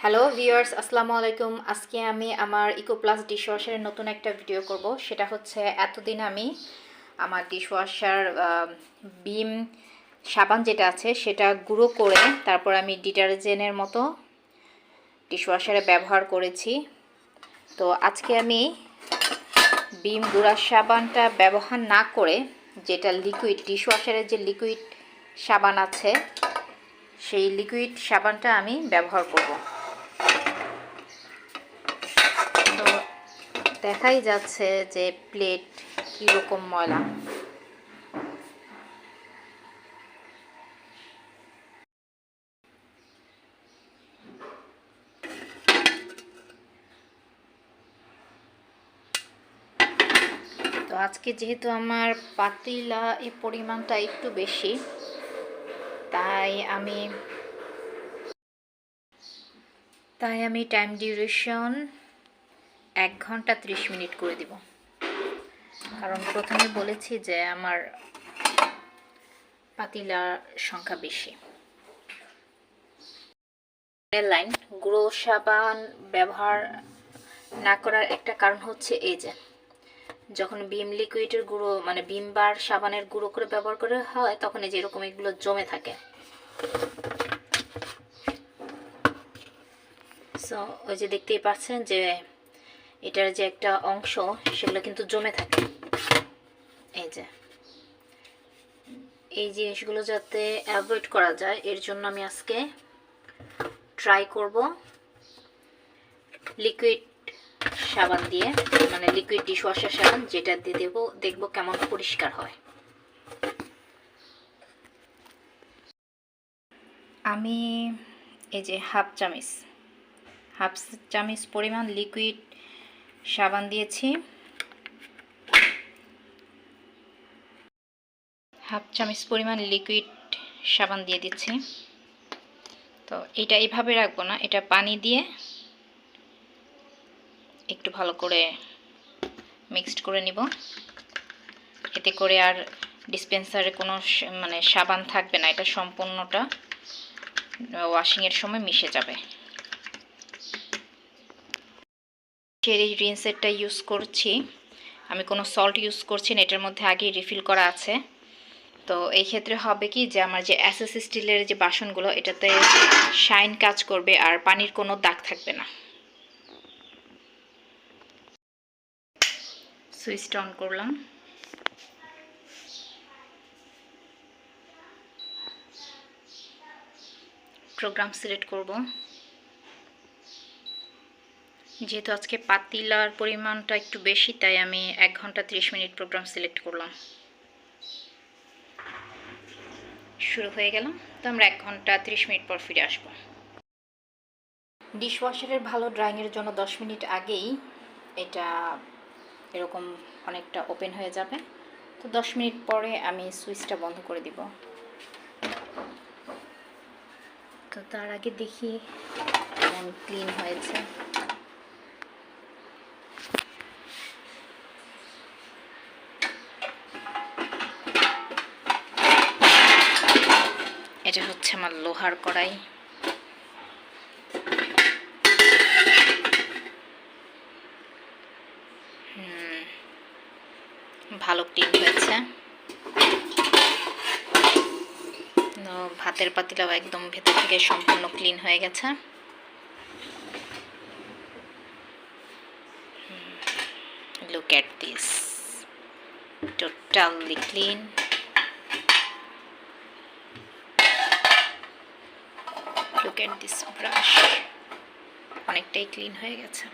Hello viewers, আসসালামু আলাইকুম। আজকে আমি আমার ইকো প্লাস ডিশওয়াশারের নতুন একটা ভিডিও করব। সেটা হচ্ছে এতদিন আমি আমার ডিশওয়াশার বিম সাবান যেটা আছে সেটা গুঁড়ো করে তারপর আমি ডিটারজেন্টের মতো ডিশওয়াশারে ব্যবহার করেছি। তো আজকে আমি বিম গুঁড়া সাবানটা ব্যবহার না করে যেটা লিকুইড ডিশওয়াশারের যে লিকুইড সাবান আছে সেই লিকুইড সাবানটা আমি ব্যবহার করব। তো দেখাই যাচ্ছে যে প্লেট কীরকম ময়লা। তো আজকে যেহেতু আমার পাতিলা এই পরিমাণটা একটু বেশি, তাই আমি টাইম ডিউরেশন 1 ঘন্টা 30 মিনিট করে দিব। কারণ প্রথমে বলেছি যে আমার পাতিলার সংখ্যা বেশি। লাইন গুঁড়ো সাবান ব্যবহার না করার একটা কারণ হচ্ছে এই যে যখন বিম লিকুইডের গুঁড়ো মানে বিম বার সাবানের গুঁড়ো করে ব্যবহার করা হয় তখন এই যে এরকম এগুলো জমে থাকে। সো ওই যে দেখতেই পাচ্ছেন যে এটার যে একটা অংশ সেগুলো কিন্তু জমে থাকে। এই জিনিসগুলো যাতে অ্যাভয়েড করা যায় এর জন্য আমি আজকে ট্রাই করব লিকুইড সাবান দিয়ে, মানে লিকুইড ডিশওয়াশার সাবান যেটা দিয়ে দেখব কেমন পরিষ্কার হয়। আমি এই যে হাফ চামচ পরিমাণ লিকুইড সাবান দিয়েছি। হাফ চামচ পরিমাণ লিকুইড সাবান দিয়ে দিচ্ছি। তো এটা এইভাবে রাখবো না, এটা পানি দিয়ে একটু ভালো করে মিক্সড করে নিব। এতে করে আর ডিসপেন্সারে কোনো মানে সাবান থাকবে না, এটা সম্পূর্ণটা ওয়াশিংয়ের সময় মিশে যাবে। এই রিনসেটটা ইউজ করছি, আমি কোনো সল্ট ইউজ করছি না, এটার মধ্যে আগেই রিফিল করা আছে। তো এই ক্ষেত্রে হবে কি যে আমার যে এসএস স্টিলের যে বাসনগুলো এটাতে শাইন কাজ করবে আর পানির কোনো দাগ থাকবে না। সুইচটা অন করলাম। প্রোগ্রাম সিলেক্ট করব। যেহেতু আজকে পাতিলার পরিমাণটা একটু বেশি তাই আমি 1 ঘন্টা 30 মিনিট প্রোগ্রাম সিলেক্ট করলাম। শুরু হয়ে গেলাম। তো আমরা 1 ঘন্টা 30 মিনিট পর ফিরে আসব। ডিশওয়াশারের ভালো ড্রাইংয়ের জন্য 10 মিনিট আগেই এটা এরকম অনেকটা ওপেন হয়ে যাবে। তো 10 মিনিট পরে আমি সুইচটা বন্ধ করে দিব। তো তার আগে দেখি কেমন ক্লিন হয়েছে। এটা হচ্ছে আমার লোহার কড়াই। ভালো ক্লিন হয়েছে। ভাতের পাতিলাও একদম ভেতর থেকে সম্পূর্ণ ক্লিন হয়ে গেছে। Look at this, totally clean. Look at this brush, অনেকটাই ক্লিন হয়ে গেছে।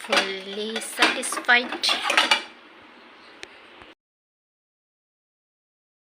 Fully satisfied.